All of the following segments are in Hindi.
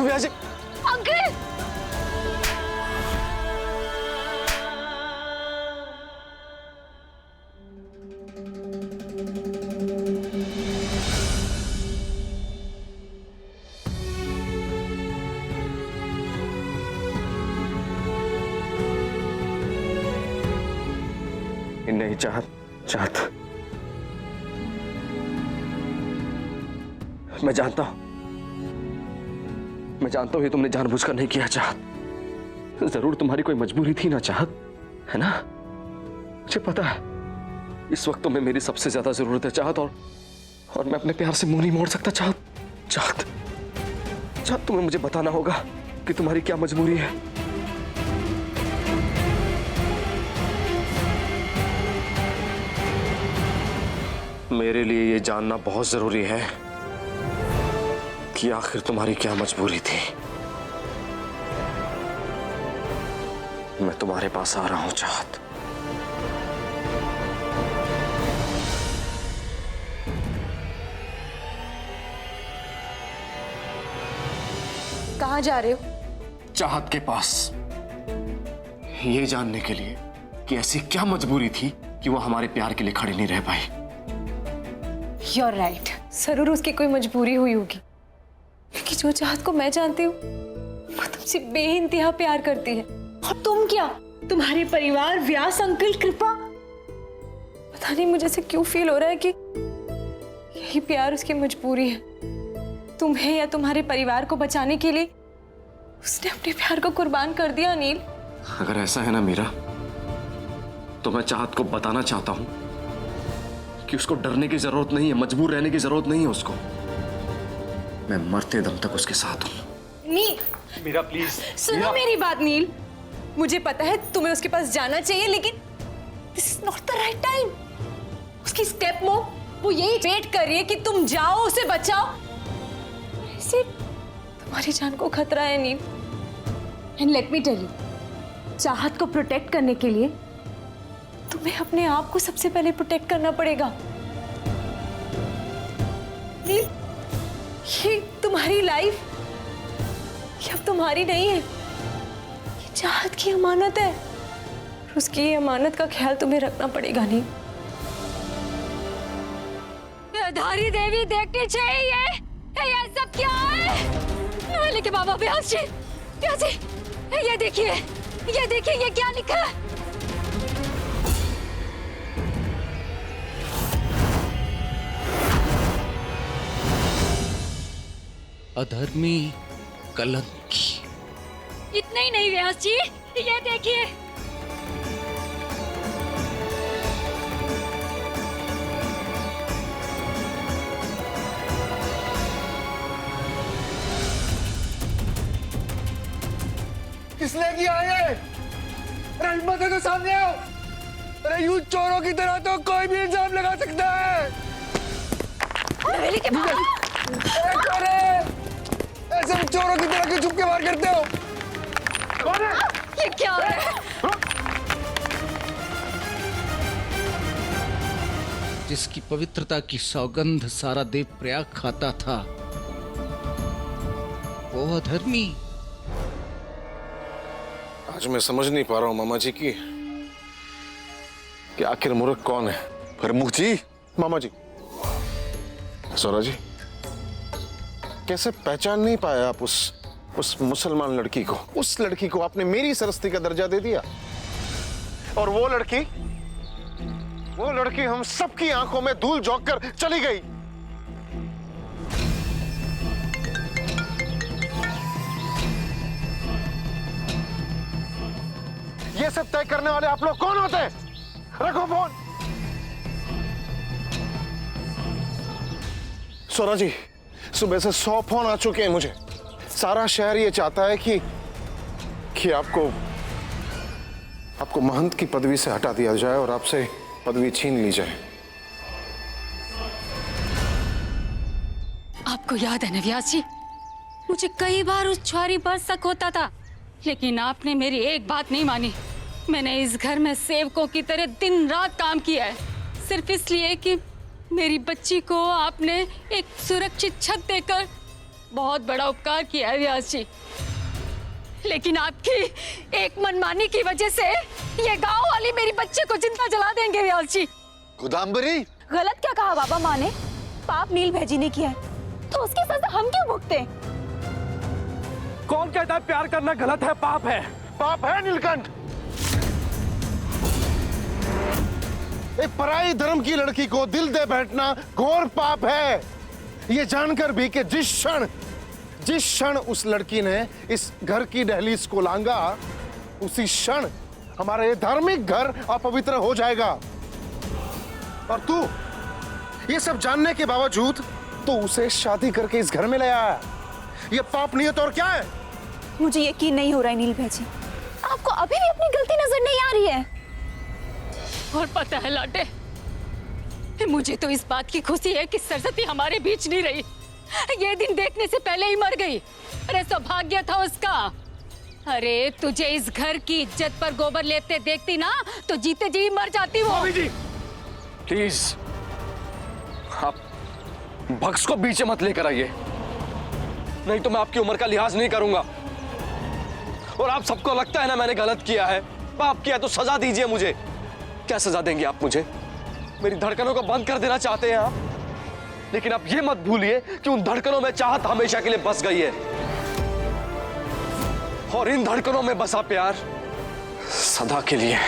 व्यास जी। अंकल नहीं चाहत, चाहत मैं जानता हूं ये तुमने जानबूझकर नहीं किया चाहत। जरूर तुम्हारी कोई मजबूरी थी ना चाहत, है ना? मुझे पता है इस वक्त तुम्हें मेरी सबसे ज्यादा जरूरत है चाहत, और मैं अपने प्यार से मुंह नहीं मोड़ सकता चाहत। चाहत चाहत तुम्हें मुझे बताना होगा कि तुम्हारी क्या मजबूरी है। मेरे लिए ये जानना बहुत जरूरी है कि आखिर तुम्हारी क्या मजबूरी थी। मैं तुम्हारे पास आ रहा हूं चाहत। कहाँ जा रहे हो? चाहत के पास, ये जानने के लिए कि ऐसी क्या मजबूरी थी कि वो हमारे प्यार के लिए खड़ी नहीं रह पाई। You're right. जरूर उसकी कोई मजबूरी हुई होगी, क्योंकि जो चाहत को मैं जानती हूँ वो तुमसे बेइंतहा प्यार करती है। और तुम क्या, तुम्हारे परिवार, व्यास अंकल, कृपा, पता नहीं मुझे से क्यों फील हो रहा है कि यही प्यार उसकी मजबूरी है। तुम्हें या तुम्हारे परिवार को बचाने के लिए उसने अपने प्यार को कुर्बान कर दिया। अनिल, अगर ऐसा है ना मीरा, तो मैं चाहत को बताना चाहता हूं कि उसको डरने की जरूरत नहीं है, मजबूर रहने की जरूरत नहीं है उसको। मैं मरते दम तक उसके साथ हूं। नील, मीरा प्लीज सुनो मेरी बात। नील, मुझे पता है तुम्हें उसके पास जाना चाहिए, लेकिन this is not the right time. उसकी स्टेप मॉम वो यही वेट कर रही है कि तुम जाओ, उसे बचाओ। ऐसे तुम्हारी जान को खतरा है Neel. And let me tell you, Chahat को प्रोटेक्ट करने के लिए तुम्हें अपने आप को सबसे पहले प्रोटेक्ट करना पड़ेगा। नील, ये तुम्हारी लाइफ ये अब तुम्हारी नहीं है, ये चाहत की अमानत है। और उसकी ये अमानत का ख्याल तुम्हें रखना पड़ेगा। नहीं, धारी देवी देखनी चाहिए ये सब क्या है? लेकिन बाबा व्यास जी, ये देखिए ये क्या लिखा है? अधर्मी कलंकी। इतना ही नहीं व्यास जी, ये देखिए। किसने किया ये? अरे हिम्मत है तो सामने आओ। अरे यूं चोरों की तरह तो कोई भी इल्जाम लगा सकता है। अरे कौन है? ऐसे चोरों की तरह क्यों छुप के वार करते हो? कौन है? ये क्या है? जिसकी पवित्रता की सौगंध सारा देव प्रयाग खाता था, वो अधर्मी। आज मैं समझ नहीं पा रहा हूँ मामा जी की कि आखिर मूर्ख कौन है। प्रमुख जी, मामा जी, सौरा जी, कैसे पहचान नहीं पाया आप उस मुसलमान लड़की को? उस लड़की को आपने मेरी सरस्ती का दर्जा दे दिया, और वो लड़की हम सबकी आंखों में धूल झोंक कर चली गई। ये सब तय करने वाले आप लोग कौन होते हैं? रखो फोन। सोना जी, सुबह से 100 फोन आ चुके हैं मुझे। सारा शहर ये चाहता है कि आपको महंत की पदवी से हटा दिया जाए और आपसे पदवी छीन ली जाए। आपको याद है ना व्यास जी, मुझे कई बार उस छुआरी पर शक होता था, लेकिन आपने मेरी एक बात नहीं मानी। मैंने इस घर में सेवकों की तरह दिन रात काम किया है, सिर्फ इसलिए कि मेरी बच्ची को आपने एक सुरक्षित छत देकर बहुत बड़ा उपकार किया है व्यास जी, लेकिन आपकी एक मनमानी की वजह से ये गांव वाली मेरी बच्चे को जिंदा जला देंगे व्यास जी। गुदाम्बरी, गलत क्या कहा बाबा माँ ने? पाप नील भैजी ने किया है तो उसकी सजा हम क्यों भुगते? कौन कहता है प्यार करना गलत है, पाप है? पाप है नीलकंठ। एक पराई धर्म की लड़की को दिल दे बैठना घोर पाप है। ये जानकर भी कि जिस क्षण उस लड़की ने इस घर की दहलीज को लांगा, उसी क्षण हमारा ये धार्मिक घर अपवित्र हो जाएगा। और तू ये सब जानने के बावजूद तो उसे शादी करके इस घर में ले आया। ये पाप नहीं है तो और क्या है? मुझे यकीन नहीं हो रहा है नील भैजी, आपको अभी भी अपनी गलती नजर नहीं आ रही है। और पता है लाटे, मुझे तो इस बात की खुशी है कि सरस्वती हमारे बीच नहीं रही। ये दिन देखने से पहले ही मर गई। अरे सौभाग्य था उसका। अरे तुझे इस घर की इज्जत पर गोबर लेपते देखती ना तो जीते जी मर जाती वो। भाभी जी प्लीज, आप भक्स को बीच में मत लेकर आइए, नहीं तो मैं आपकी उम्र का लिहाज नहीं करूंगा। और आप सबको लगता है ना मैंने गलत किया है, पाप किया, तो सजा दीजिए मुझे। क्या सजा देंगे आप मुझे? मेरी धड़कनों को बंद कर देना चाहते हैं आप, लेकिन आप ये मत भूलिए कि उन धड़कनों में चाहत हमेशा के लिए बस गई है, और इन धड़कनों में बसा प्यार सदा के लिए।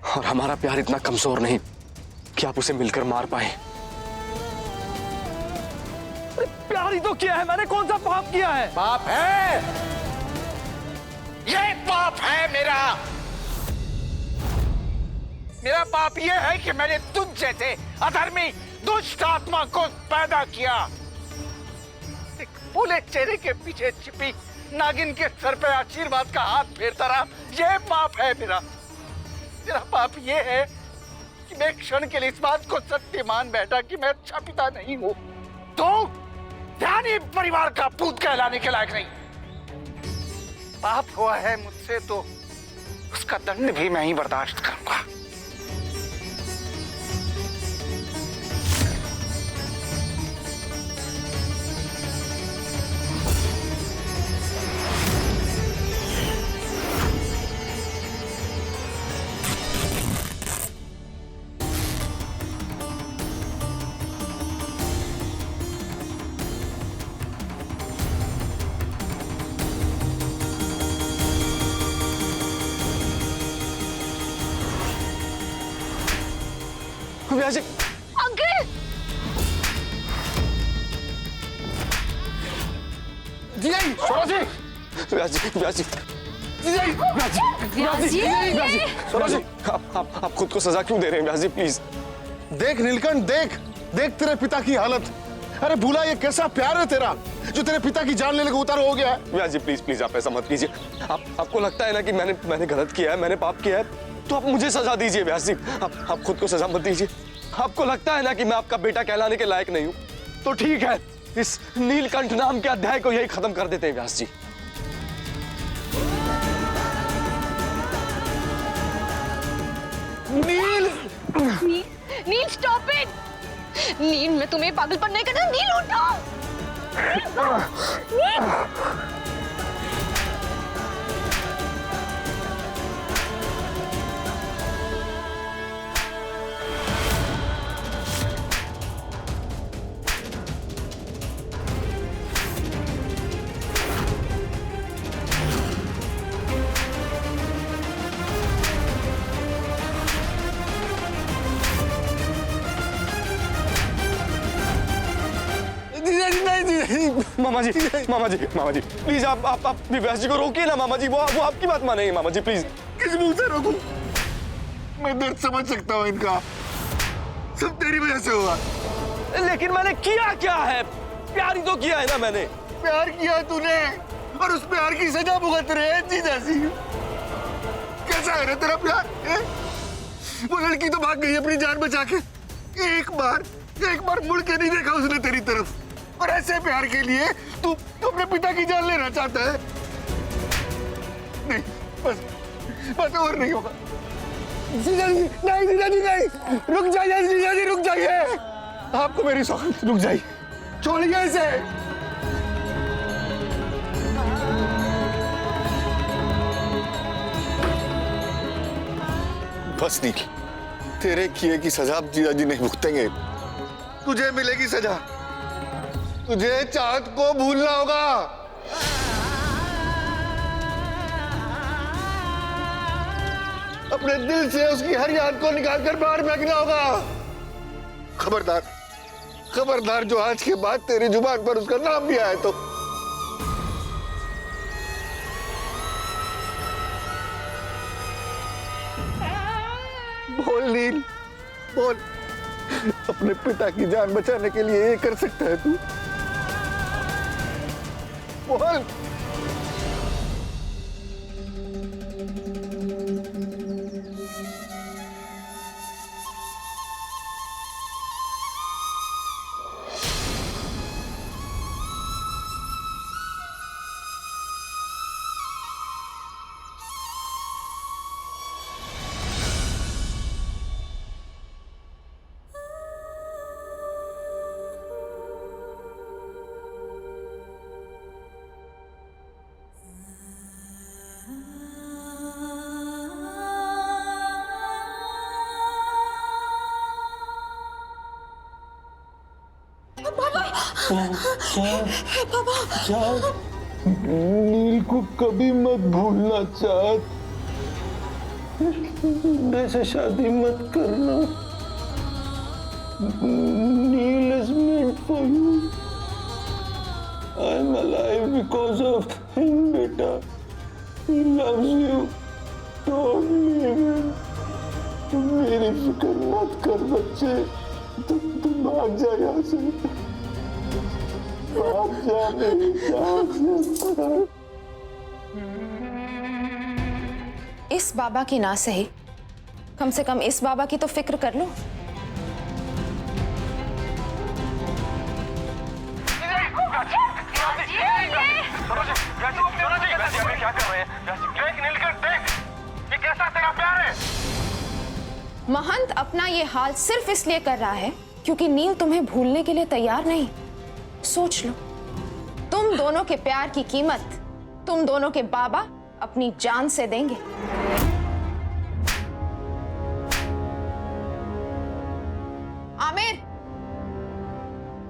और हमारा प्यार इतना कमजोर नहीं कि आप उसे मिलकर मार पाए। प्यार ही तो किया है मैंने, कौन सा पाप किया है? पाप है, ये पाप है मेरा। मेरा पाप ये है कि मैंने तुझ जैसे अधर्मी दुष्ट आत्मा को पैदा किया। एक फूले चेहरे के पीछे छिपी नागिन के सर पे आशीर्वाद का हाथ फेरता रहा। ये पाप है मेरा। मेरा पाप ये है कि मैं एक क्षण के लिए इस बात को सत्य मान बैठा कि मैं अच्छा पिता नहीं हूं, तो ध्यानी परिवार का पूत कहलाने के लायक नहीं। पाप हुआ है मुझसे तो उसका दंड भी मैं ही बर्दाश्त करूंगा। व्यास जी, अंकल! जी स्वरा जी, व्यास जी, व्यास जी, व्यास जी, स्वरा जी, आप खुद को सजा क्यों दे रहे हैं व्यास जी? प्लीज देख नीलकंठ, देख तेरे पिता की हालत। अरे भूला, ये कैसा प्यार है तेरा जो तेरे पिता की जान लेने को उतार हो गया है। व्यास जी प्लीज आप ऐसा मत कीजिए। आपको लगता है ना कि मैंने गलत किया है, मैंने पाप किया है, तो आप मुझे सजा दीजिए व्यास जी। आप खुद को सजा मत दीजिए। आपको लगता है ना कि मैं आपका बेटा कहलाने के लायक नहीं हूं, तो ठीक है, इस नीलकंठ नाम के अध्याय को यही खत्म कर देते हैं व्यास जी। नील स्टॉप इट! नील, मैं तुम्हें पागलपन नहीं करना। नील उठो! नील! मामा जी प्लीज आप व्यास जी को रोकिए ना मामा जी। वो आपकी बात मानेंगे मामा जी, प्लीज। किस मुंह से रोकूं? मैं दर्द समझ सकता हूं इनका, सब तेरी वजह से हुआ। लेकिन मैंने किया क्या है? प्यार ही तो किया है ना मैंने। प्यार किया तूने और उस प्यार की सजा भुगत रहे हैं जीजा जी। कैसा है रे तेरा प्यार? वो लड़की तो भाग गई अपनी जान बचा के। एक बार मुड़ के नहीं देखा उसने तेरी तरफ। और ऐसे प्यार के लिए तू अपने पिता की जान लेना चाहता है? नहीं, बस और नहीं होगा। जीजा जी नहीं, रुक जाइए जीजा जी, रुक जाइए। आपको मेरी सौगंध, रुक जाइए, छोड़िए इसे। बस नील, तेरे किए की सजा अब जीजा जी नहीं भुगतेंगे। तुझे मिलेगी सजा। तुझे चाहत को भूलना होगा। अपने दिल से उसकी हर याद को निकाल कर बाहर फेंकना होगा। खबरदार, खबरदार, जो आज के बाद तेरी जुबान पर उसका नाम भी आया तो। बोल नील, बोल। अपने पिता की जान बचाने के लिए ये कर सकता है तू? बोल। नील को कभी मत भूलना चाहत। ऐसे शादी मत करना। नील is meant for you. I'm alive because of him, बेटा. He loves you. Don't leave him. तुम मेरी फिक्र मत कर बच्चे। तुम भाग जा यहाँ से। इस बाबा की ना सही, कम से कम इस बाबा की तो फिक्र कर लो। क्या कर रहे हैं? देख नीलकंठ, देख, ये कैसा तेरा प्यार है? महंत अपना ये हाल सिर्फ इसलिए कर रहा है क्योंकि नील तुम्हें भूलने के लिए तैयार नहीं। सोच लो, तुम दोनों के प्यार की कीमत तुम दोनों के बाबा अपनी जान से देंगे। आमिर,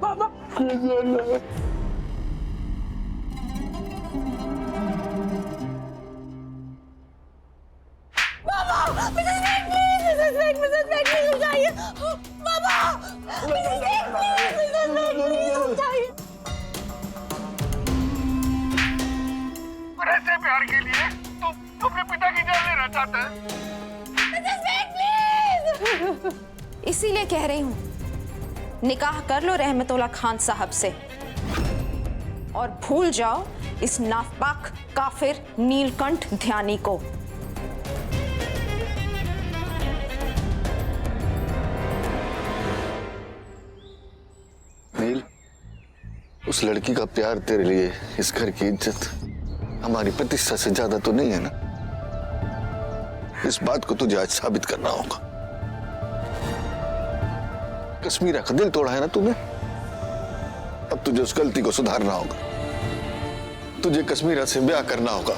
बाबा, ऐसे प्यार के लिए तुम अपने पिता की जान लेना चाहता है? इसीलिए कह रही हूं, निकाह कर लो रहमतुल्ला खान साहब से और भूल जाओ इस नापाक काफिर नीलकंठ ध्यानी को। नील, उस लड़की का प्यार तेरे लिए इस घर की इज्जत, हमारी प्रतिष्ठा से ज्यादा तो नहीं है ना? इस बात को तुझे आज साबित करना होगा। कश्मीरा का दिल तोड़ा है ना तूने, अब तुझे उस गलती को सुधारना होगा। तुझे कश्मीरा से ब्याह करना होगा।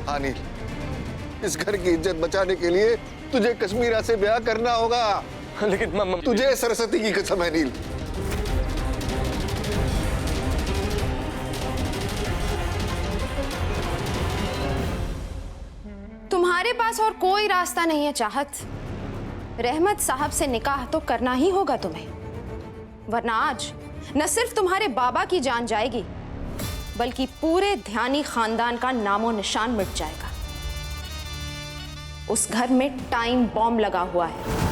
हाँ नील, इस घर की इज्जत बचाने के लिए तुझे कश्मीरा से ब्याह करना होगा। लेकिन तुझे सरस्वती की कसम है नील। तुम्हारे पास और कोई रास्ता नहीं है चाहत। रहमत साहब से निकाह तो करना ही होगा तुम्हें, वरना आज न सिर्फ तुम्हारे बाबा की जान जाएगी बल्कि पूरे ध्यानी खानदान का नामो निशान मिट जाएगा। उस घर में टाइम बॉम्ब लगा हुआ है।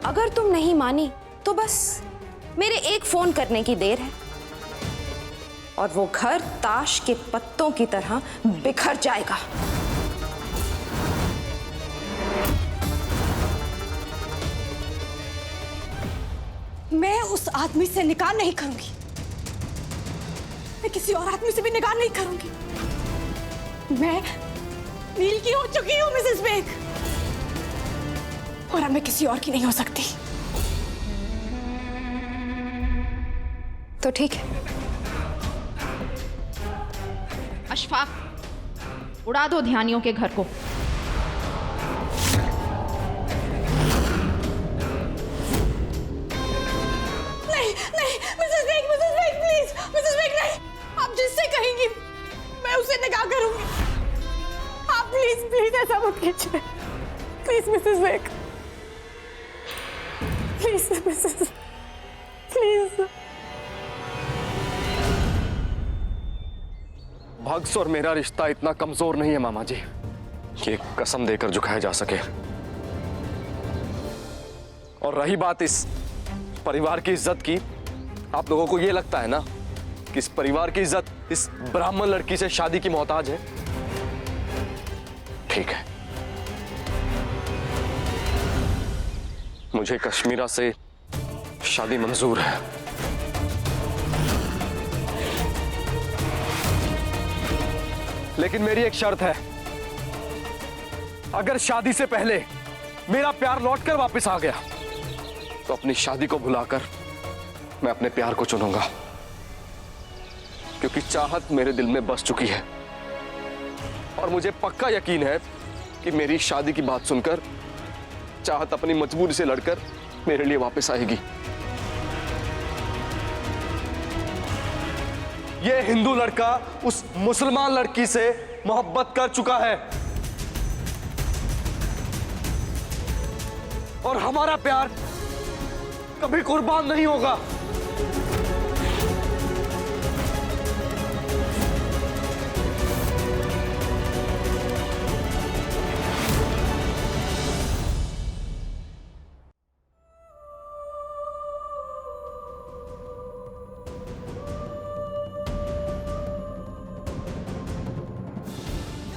अगर तुम नहीं मानी तो बस मेरे एक फोन करने की देर है और वो घर ताश के पत्तों की तरह बिखर जाएगा। मैं उस आदमी से निकाह नहीं करूंगी। मैं किसी और आदमी से भी निकाह नहीं करूंगी। मैं नील की हो चुकी हूं मिसेस बेग, और अब मैं किसी और की नहीं हो सकती। तो ठीक है। अशफाक, उड़ा दो ध्यानियों के घर को। नहीं नहीं Mrs Baig please, Mrs Baig नहीं। आप जिससे कहेंगी मैं उसे निकाह करूंगी। आप प्लीज प्लीज ऐसा मत कीजिए, please Mrs Baig, please Mrs, please. भक्स और मेरा रिश्ता इतना कमजोर नहीं है मामा जी कि एक कसम देकर झुकाया जा सके। और रही बात इस परिवार की इज्जत की, आप लोगों को यह लगता है ना कि इस परिवार की इज्जत इस ब्राह्मण लड़की से शादी की मोहताज है? ठीक है, मुझे कश्मीरा से शादी मंजूर है। लेकिन मेरी एक शर्त है, अगर शादी से पहले मेरा प्यार लौटकर वापस आ गया तो अपनी शादी को भुलाकर मैं अपने प्यार को चुनूंगा, क्योंकि चाहत मेरे दिल में बस चुकी है और मुझे पक्का यकीन है कि मेरी शादी की बात सुनकर चाहत अपनी मजबूरी से लड़कर मेरे लिए वापस आएगी। ये हिंदू लड़का उस मुसलमान लड़की से मोहब्बत कर चुका है और हमारा प्यार कभी कुर्बान नहीं होगा।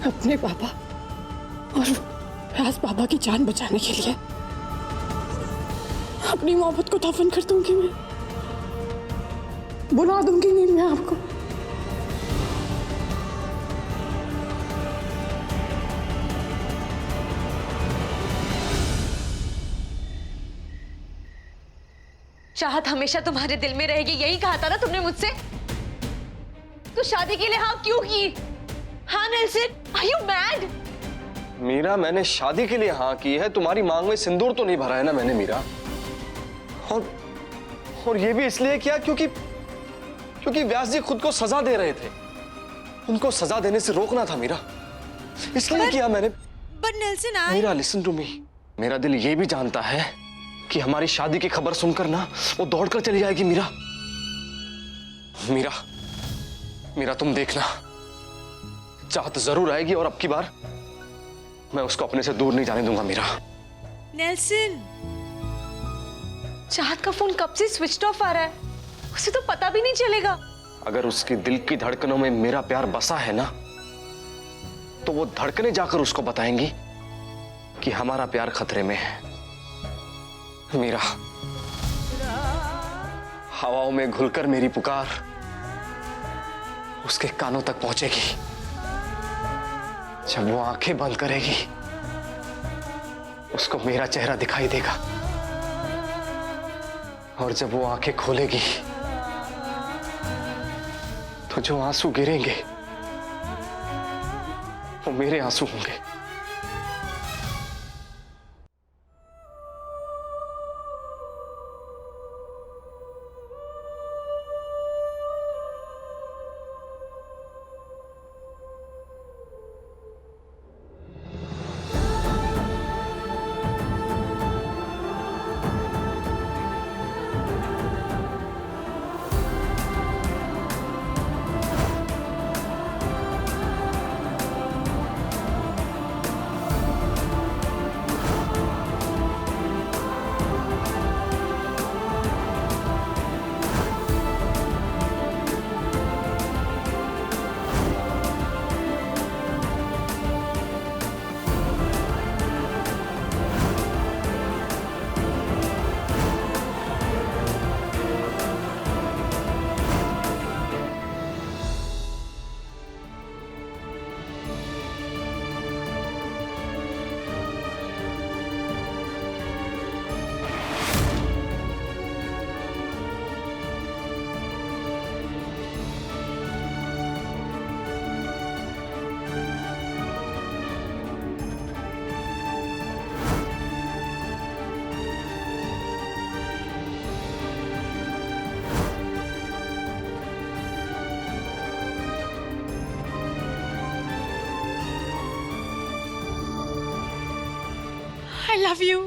अपने पापा और व्यास बाबा की जान बचाने के लिए अपनी मोहब्बत को दफन कर दूंगी। मैं बुला दूंगी नील में आपको। चाहत हमेशा तुम्हारे दिल में रहेगी, यही कहा था ना तुमने मुझसे? तो शादी के लिए हाँ क्यों की? हाँ Nelson, are you mad? Meera, मैंने शादी के लिए हाँ की है, तुम्हारी मांग में सिंदूर तो नहीं भरा है ना मैंने मीरा। और ये भी इसलिए किया क्योंकि व्यास जी खुद को सजा दे रहे थे, उनको सजा देने से रोकना था मीरा, इसलिए किया मैंने। But Nelson, Meera listen to me, मेरा दिल ये भी जानता है कि हमारी शादी की खबर सुनकर ना वो दौड़कर चली जाएगी मीरा। मीरा मीरा तुम देखना, चाहत जरूर आएगी और अब की बार मैं उसको अपने से दूर नहीं जाने दूंगा मीरा। नेल्सन, चाहत का फोन कब से स्विच ऑफ आ रहा है, उसे तो पता भी नहीं चलेगा। अगर उसकी दिल की धड़कनों में मेरा प्यार बसा है ना, तो वो धड़कने जाकर उसको बताएंगी कि हमारा प्यार खतरे में है। मीरा, हवाओं में घुलकर मेरी पुकार उसके कानों तक पहुंचेगी। जब वो आंखें बंद करेगी, उसको मेरा चेहरा दिखाई देगा, और जब वो आंखें खोलेगी तो जो आंसू गिरेंगे वो मेरे आंसू होंगे। I love you.